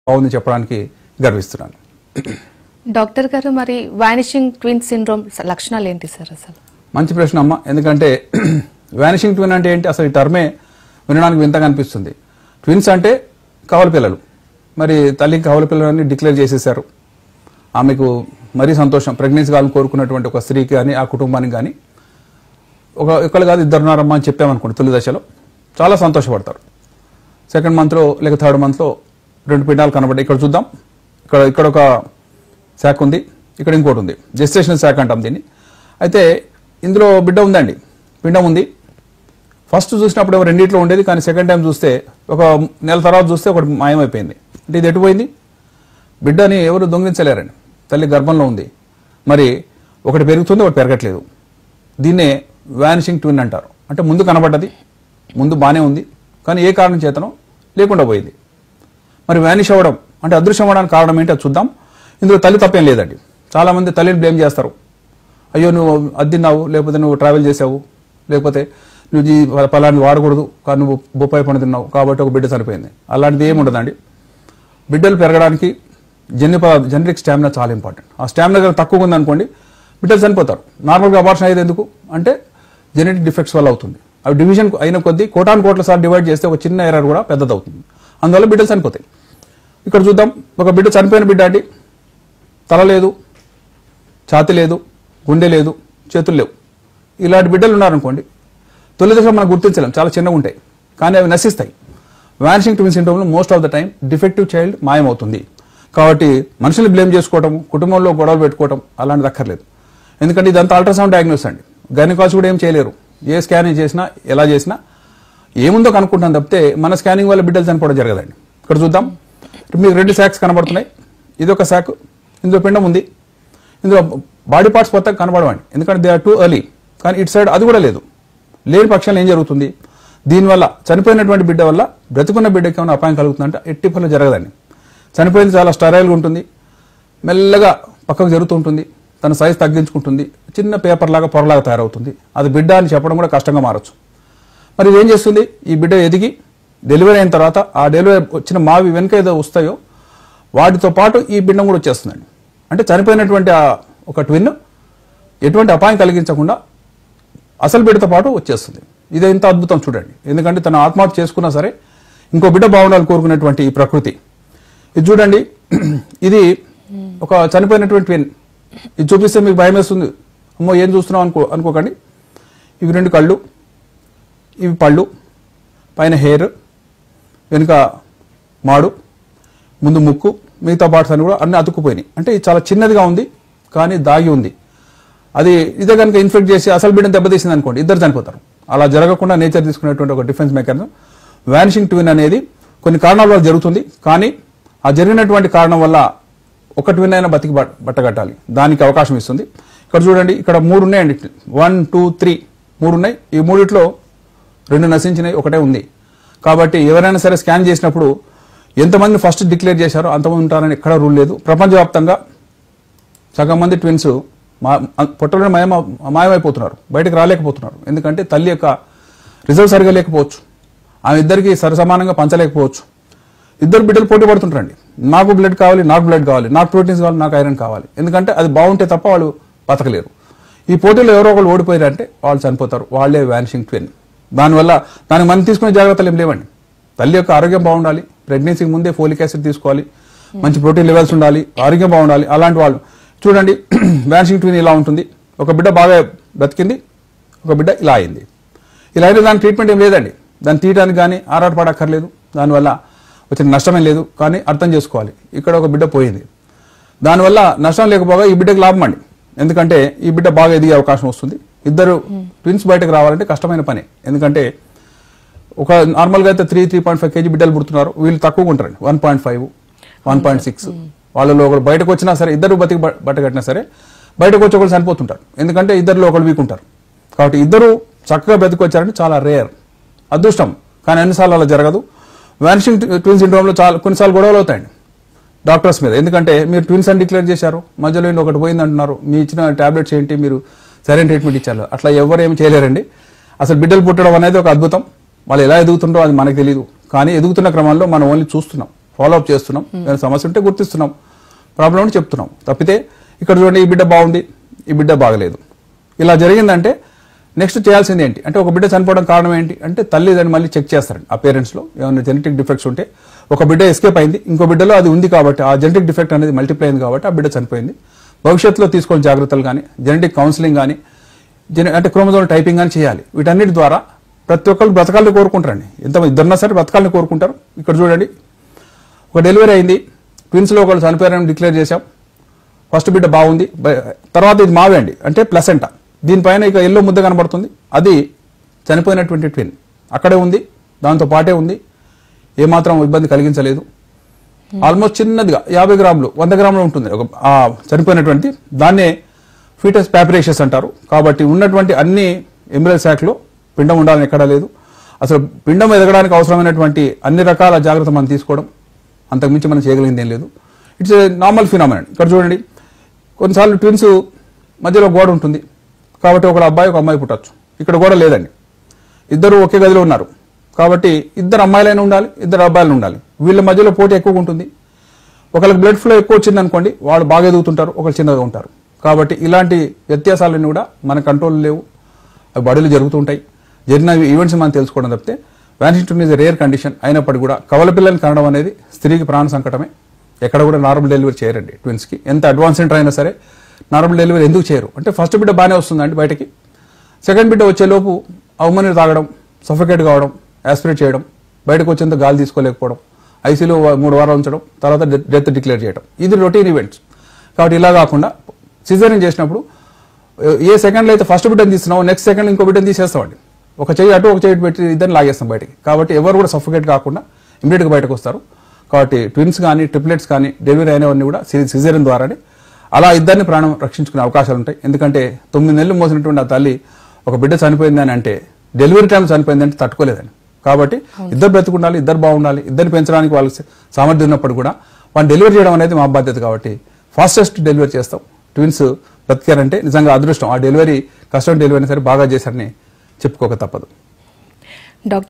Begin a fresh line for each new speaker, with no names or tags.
బాగుంది చెప్పడానికి గర్విస్తున్నాను.
డాక్టర్ గారు, మరి వానిషింగ్ ట్విన్ సిండ్రోమ్ లక్షణాలు ఏంటి సార్? అసలు
మంచి ప్రశ్న అమ్మ. ఎందుకంటే వానిషింగ్ ట్విన్ అంటే ఏంటి అసలు? ఈ టర్మే వినడానికి వింతగా అనిపిస్తుంది. ట్విన్స్ అంటే కవల పిల్లలు. మరి తల్లికి కవల పిల్లలని డిక్లేర్ చేసేశారు. ఆమెకు మరీ సంతోషం. ప్రెగ్నెన్సీ కావాలని కోరుకున్నటువంటి ఒక స్త్రీకి కానీ ఆ కుటుంబానికి కానీ ఒకళ్ళు కాదు ఇద్దరు ఉన్నారమ్మా అని చెప్పామనుకోండి, తొలి దశలో చాలా సంతోషపడతారు. సెకండ్ మంత్లో లేక థర్డ్ మంత్లో 2 పిండాలు కనబడ్డాయి. ఇక్కడ చూద్దాం. ఇక్కడ ఒక శాఖ ఉంది, ఇక్కడ ఇంకోటి ఉంది. జెస్టేషనల్ శాఖ అంటాం దీన్ని. అయితే ఇందులో బిడ్డ ఉందండి, పిండం ఉంది. ఫస్ట్ చూసినప్పుడు రెండిట్లో ఉండేది, కానీ సెకండ్ టైం చూస్తే ఒక నెల తర్వాత చూస్తే ఒకటి మాయమైపోయింది. అంటే ఇది ఎటుపోయింది? బిడ్డని ఎవరు దొంగిలించలేరండి. తల్లి గర్భంలో ఉంది, మరి ఒకటి పెరుగుతుంది, ఒకటి పెరగట్లేదు. దీన్నే వానిషింగ్ ట్విన్ అంటారు. అంటే ముందు కనబడ్డది, ముందు బాగానే ఉంది, కానీ ఏ కారణం చేతనో లేకుండా పోయింది. మరి వానిష్ అవ్వడం అంటే అదృశ్యం అవ్వడానికి కారణం ఏంటి అది చూద్దాం. ఇందులో తల్లి తప్పేం లేదండి. చాలామంది తల్లిని బ్లేమ్ చేస్తారు. అయ్యో నువ్వు అద్దిన్నావు, లేకపోతే నువ్వు ట్రావెల్ చేసావు, లేకపోతే నువ్వు పలాన్ని వాడకూడదు, కానీ నువ్వు బొప్పాయి పండు తిన్నావు కాబట్టి ఒక బిడ్డ చనిపోయింది. అలాంటిది ఏమి ఉండదండి. బిడ్డలు పెరగడానికి జెనెటిక్ స్టామినా చాలా ఇంపార్టెంట్. ఆ స్టామినా కనుక తక్కువ ఉందనుకోండి బిడ్డలు చనిపోతారు. నార్మల్గా అబార్షన్ అయ్యేది ఎందుకు అంటే జెనెటిక్ డిఫెక్ట్స్ వల్ల అవుతుంది. అవి డివిజన్ అయిన కొద్దీ కోటాను సార్లు డివైడ్ చేస్తే ఒక చిన్న ఎర్రర్ కూడా పెద్దదవుతుంది. అందువల్ల బిడ్డలు చనిపోతాయి. ఇక్కడ చూద్దాం. ఒక బిడ్డ చనిపోయిన బిడ్డ అండి, తల లేదు, ఛాతి లేదు, గుండె లేదు, చేతులు లేవు. ఇలాంటి బిడ్డలు ఉన్నారనుకోండి, తొలి దశలో మనం గుర్తించలేం, చాలా చిన్నగా ఉంటాయి, కానీ అవి నశిస్తాయి. వానిషింగ్ ట్విన్ సిండ్రోమ్లో most of the time defective child మాయమవుతుంది. కాబట్టి మనుషులు బ్లేమ్ చేసుకోవడం, కుటుంబంలో గొడవలు పెట్టుకోవడం అలాంటిది అక్కర్లేదు. ఎందుకంటే ఇదంతా అల్ట్రాసౌండ్ డయాగ్నోస్ అండి. గైనకాలజిస్ట్ కూడా ఏం చేయలేరు. ఏ స్కానింగ్ చేసినా ఎలా చేసినా ఏముందో కనుక్కుంటాం తప్పితే మన స్కానింగ్ వల్ల బిడ్డలు చనిపోవడం జరగదండి. ఇక్కడ చూద్దాం. మీకు 2 శాక్స్ కనబడుతున్నాయి. ఇది ఒక శాక్, ఇందులో పిండం ఉంది. ఇందులో బాడీ పార్ట్స్ మొత్తం కనబడవండి, ఎందుకంటే దే ఆర్ టూ ఎర్లీ. కానీ ఇటు సైడ్ అది కూడా లేదు. లేని పక్షాలు ఏం జరుగుతుంది? దీనివల్ల చనిపోయినటువంటి బిడ్డ వల్ల బ్రతుకున్న బిడ్డకి ఏమైనా అపాయం కలుగుతుందంటే ఎట్టి పనులు జరగదండి. చనిపోయింది చాలా స్టరైల్గా ఉంటుంది, మెల్లగా పక్కకు జరుగుతూ ఉంటుంది, తన సైజ్ తగ్గించుకుంటుంది, చిన్న పేపర్ లాగా పొరలాగా తయారవుతుంది. అది బిడ్డ అని చెప్పడం కూడా కష్టంగా మారచ్చు. మరి ఇదేం చేస్తుంది? ఈ బిడ్డ ఎదిగి డెలివరీ అయిన తర్వాత ఆ డెలివరీ వచ్చిన మావి వెనుక ఏదో వస్తాయో వాటితో పాటు ఈ బిడ్డం కూడా వచ్చేస్తుందండి. అంటే చనిపోయినటువంటి ఒక ట్విన్ ఎటువంటి అపాయం కలిగించకుండా అసలు బిడ్డతో పాటు వచ్చేస్తుంది. ఇదే ఇంత అద్భుతం చూడండి. ఎందుకంటే తను ఆత్మహత్య చేసుకున్నా సరే ఇంకో బిడ్డ బాగుండాలని కోరుకునేటువంటి ఈ ప్రకృతి. ఇది చూడండి. ఇది ఒక చనిపోయినటువంటి ట్విన్. ఇది చూపిస్తే మీకు భయం వేస్తుంది. అమ్మో ఏం చూస్తున్నావు అనుకోకండి. ఇవి 2 కళ్ళు, ఇవి పళ్ళు, పైన హెయిర్, వెనుక మాడు, ముందు ముక్కు, మిగతా పార్ట్స్ అన్ని కూడా అన్ని అతుక్కుపోయినాయి. అంటే ఇది చాలా చిన్నదిగా ఉంది, కానీ దాగి ఉంది. అది ఇదే కనుక ఇన్ఫెక్ట్ చేసి అసలు బిడ్డను దెబ్బతీసింది అనుకోండి, ఇద్దరు చనిపోతారు. అలా జరగకుండా నేచర్ తీసుకునేటువంటి ఒక డిఫెన్స్ మెకానిజం వానిషింగ్ ట్విన్ అనేది కొన్ని కారణాల వల్ల జరుగుతుంది. కానీ ఆ జరిగినటువంటి కారణం వల్ల ఒక ట్విన్ అయినా బతికి బట్టగట్టాలి, దానికి అవకాశం ఇస్తుంది. ఇక్కడ చూడండి, ఇక్కడ 3 ఉన్నాయండి. 1, 2, 3 3 ఉన్నాయి. ఈ 3 2 నశించినాయి, ఒకటే ఉంది. కాబట్టి ఎవరైనా సరే స్కాన్ చేసినప్పుడు ఎంతమంది ఫస్ట్ డిక్లేర్ చేశారో అంతమంది ఉంటారని ఎక్కడ రూల్ లేదు. ప్రపంచవ్యాప్తంగా సగం మంది ట్విన్స్ పొట్టలో మాయమైపోతున్నారు, బయటకు రాలేకపోతున్నారు. ఎందుకంటే తల్లి యొక్క రిజల్ట్ సరిగా లేకపోవచ్చు, ఆమె ఇద్దరికి సరిసమానంగా పంచలేకపోవచ్చు. ఇద్దరు బిడ్డలు పోటీ పడుతుంటారండి. నాకు బ్లడ్ కావాలి, నాకు బ్లడ్ కావాలి, నాకు ప్రోటీన్స్ కావాలి, నాకు ఐరన్ కావాలి. ఎందుకంటే అది బాగుంటే తప్ప వాళ్ళు బతకలేరు. ఈ పోటీలో ఎవరో ఒకళ్ళు ఓడిపోయారంటే వాళ్ళు చనిపోతారు. వాళ్ళే వానిషింగ్ ట్విన్. దానివల్ల దానికి మనం తీసుకునే జాగ్రత్తలు ఏం లేవండి. తల్లి యొక్క ఆరోగ్యం బాగుండాలి, ప్రెగ్నెన్సీకి ముందే ఫోలిక్ యాసిడ్ తీసుకోవాలి, మంచి ప్రోటీన్ లెవెల్స్ ఉండాలి, ఆరోగ్యం బాగుండాలి. అలాంటి వాళ్ళు చూడండి. వానిషింగ్ ట్విన్ ఇలా ఉంటుంది. ఒక బిడ్డ బాగా బ్రతికింది, ఒక బిడ్డ ఇలా అయింది. ఇలా అయితే దాని ట్రీట్మెంట్ ఏం లేదండి. దాన్ని తీయడానికి కానీ ఆరాటపడక్కర్లేదు. దానివల్ల వచ్చిన నష్టమేం లేదు. కానీ అర్థం చేసుకోవాలి, ఇక్కడ ఒక బిడ్డ పోయింది, దానివల్ల నష్టం లేకపోగా ఈ బిడ్డకు లాభం అండి. ఎందుకంటే ఈ బిడ్డ బాగా ఎదిగే అవకాశం వస్తుంది. ఇద్దరు ట్విన్స్ బయటకు రావాలంటే కష్టమైన పని. ఎందుకంటే ఒక నార్మల్గా అయితే 3.5 kg బిడ్డలు పుడుతున్నారు, వీళ్ళు తక్కువగా ఉంటారండి. 1.5, 1.6. వాళ్ళలో ఒకరు బయటకు వచ్చినా సరే, ఇద్దరు బతికి బట్టగట్టినా సరే బయటకు వచ్చి ఒకరు చనిపోతుంటారు. ఎందుకంటే ఇద్దరులో ఒకరు వీక్ ఉంటారు. కాబట్టి ఇద్దరు చక్కగా బతికొచ్చారంటే చాలా రేర్, అదృష్టం. కానీ అన్నిసార్లు అలా జరగదు. వానిషింగ్ ట్విన్ సిండ్రోమ్లో కొన్నిసార్లు గొడవలు అవుతాయండి డాక్టర్స్ మీద. ఎందుకంటే మీరు ట్విన్స్ అని డిక్లేర్ చేశారు, మధ్యలో ఒకటి పోయింది అంటున్నారు, మీ ఇచ్చిన టాబ్లెట్స్ ఏంటి, మీరు సరైన ట్రీట్మెంట్ ఇచ్చారు. అట్లా ఎవరు ఏమి చేయలేరండి. అసలు బిడ్డలు పుట్టడం అనేది ఒక అద్భుతం. వాళ్ళు ఎలా ఎదుగుతుండో అది మనకు తెలియదు. కానీ ఎదుగుతున్న క్రమంలో మనం ఓన్లీ చూస్తున్నాం. ఫాలో అప్ చేస్తున్నాం, ఏమైనా సమస్య ఉంటే గుర్తిస్తున్నాం, ప్రాబ్లం ఉంటే చెప్తున్నాం. తప్పితే ఇక్కడ చూడండి ఈ బిడ్డ బాగుంది, ఈ బిడ్డ బాగలేదు, ఇలా జరిగిందంటే నెక్స్ట్ చేయాల్సింది ఏంటి అంటే, ఒక బిడ్డ చనిపోవడం కారణం ఏంటి అంటే తల్లి దాన్ని మళ్ళీ చెక్ చేస్తారండి. ఆ పేరెంట్స్లో ఏమైనా జెనెటిక్ డిఫెక్ట్స్ ఉంటే, ఒక బిడ్డ ఎస్కేప్ అయింది, ఇంకో బిడ్డలో అది ఉంది కాబట్టి ఆ జెనెటిక్ డిఫెక్ట్ అనేది మల్టిప్లై అయింది కాబట్టి ఆ బిడ్డ చనిపోయింది. భవిష్యత్తులో తీసుకోని జాగ్రత్తలు కానీ, జెనెటిక్ కౌన్సిలింగ్ కానీ, అంటే క్రోమోజోమ్ టైపింగ్ కానీ చేయాలి. వీటన్నిటి ద్వారా ప్రతి ఒక్కరు బ్రతకాలని కోరుకుంటారండి. ఎంతమంది ఇద్దరున్నా సరే బ్రతకాలని కోరుకుంటారు. ఇక్కడ చూడండి, ఒక డెలివరీ అయింది, ట్విన్స్లో ఒకళ్ళు చనిపోయారని డిక్లేర్ చేశాం, ఫస్ట్ బిడ్డ బాగుంది, తర్వాత ఇది మావే అండి అంటే ప్లసెంటా, దీనిపైన ఇక ఎల్లో ముద్ద కనబడుతుంది, అది చనిపోయినటువంటి ట్విన్ అక్కడే ఉంది, దాంతో పాటే ఉంది, ఏమాత్రం ఇబ్బంది కలిగించలేదు. ఆల్మోస్ట్ చిన్నదిగా 50 గ్రాములు 100 గ్రాములు ఉంటుంది ఒక చనిపోయినటువంటి, దాన్నే ఫీటస్ ప్యాపిరేషియస్ అంటారు. కాబట్టి ఉన్నటువంటి అన్ని ఎంబ్రియల్ శాక్లో పిండం ఉండాలని ఎక్కడా లేదు. అసలు పిండం ఎదగడానికి అవసరమైనటువంటి అన్ని రకాల జాగ్రత్త మనం తీసుకోవడం, అంతకుమించి మనం చేయగలిగింది ఏం లేదు. It's a normal phenomenon. ఇక్కడ చూడండి, కొన్నిసార్లు ట్విన్స్ మధ్యలో గోడ ఉంటుంది కాబట్టి ఒక అబ్బాయి ఒక అమ్మాయి పుట్టచ్చు. ఇక్కడ గోడ లేదండి, ఇద్దరు ఒకే గదిలో ఉన్నారు కాబట్టి ఇద్దరు అమ్మాయిలైనా ఉండాలి, ఇద్దరు అబ్బాయిలు ఉండాలి. వీళ్ళ మధ్యలో పోటీ ఎక్కువగా ఉంటుంది. ఒకరికి బ్లడ్ ఫ్లో ఎక్కువ వచ్చింది అనుకోండి, వాళ్ళు బాగా ఎదుగుతుంటారు, ఒకరు చిన్నగా ఉంటారు. కాబట్టి ఇలాంటి వ్యత్యాసాలన్నీ కూడా మన కంట్రోల్ లేవు, అవి బాడీలో జరుగుతూ ఉంటాయి. జరిగిన ఈవెంట్స్ మనం తెలుసుకోవడం తప్పితే vanishing twin is rare condition అయినప్పటికీ కూడా కవల పిల్లల్ని కనడం అనేది స్త్రీకి ప్రాణ సంకటమే. ఎక్కడ కూడా నార్మల్ డెలివరీ చేయరండి ట్విన్స్కి. ఎంత అడ్వాన్స్ సెంటర్ అయినా సరే నార్మల్ డెలివరీ ఎందుకు చేయరు అంటే, ఫస్ట్ బిడ్డ బాగానే వస్తుందండి బయటకి, సెకండ్ బిడ్డ వచ్చేలోపు ఆ ఉమ్మని తాగడం, సఫోకేట్ కావడం, యాస్పిరేట్ చేయడం, బయటకు వచ్చేంత గాలి తీసుకోలేకపోవడం, ఐసీలో 3 వారాలు ఉంచడం, తర్వాత డెత్ డిక్లేర్ చేయడం, ఇది రొటీన్ ఈవెంట్స్. కాబట్టి ఇలా కాకుండా సిజేరియన్ చేసినప్పుడు ఏ సెకండ్లో అయితే ఫస్ట్ బిడ్డను తీస్తున్నామో నెక్స్ట్ సెకండ్ ఇంకో బిడ్డను తీసేస్తామండి. ఒక చెయ్యి అటు ఒక చెయ్యి పెట్టి ఇద్దరిని లాగేస్తాం బయటికి. కాబట్టి ఎవరు కూడా సఫోకేట్ కాకుండా ఇమీడియట్గా బయటకు వస్తారు. కాబట్టి ట్విన్స్ కానీ ట్రిప్లెట్స్ కానీ డెలివరీ అయినవన్నీ కూడా సిజేరియన్ ద్వారానే అలా ఇద్దరిని ప్రాణం రక్షించుకునే అవకాశాలు ఉంటాయి. ఎందుకంటే 9 నెలలు మోసినటువంటి ఆ తల్లి ఒక బిడ్డ చనిపోయిందని అంటే, డెలివరీ టైం చనిపోయిందంటే తట్టుకోలేదని. కాబట్టి ఇద్దరు బ్రతుకుండాలి, ఇద్దరు బాగుండాలి, ఇద్దరిని పెంచడానికి వాళ్ళకి సామర్థ్యం ఉన్నప్పుడు కూడా వాళ్ళు డెలివరీ చేయడం అనేది మా బాధ్యత. కాబట్టి ఫాస్టెస్ట్ డెలివరీ చేస్తాం. ట్విన్స్ బ్రతికారంటే నిజంగా అదృష్టం. ఆ డెలివరీ కష్టం డెలివరీ సరే బాగా చేశారని చెప్పుకోక తప్పదు.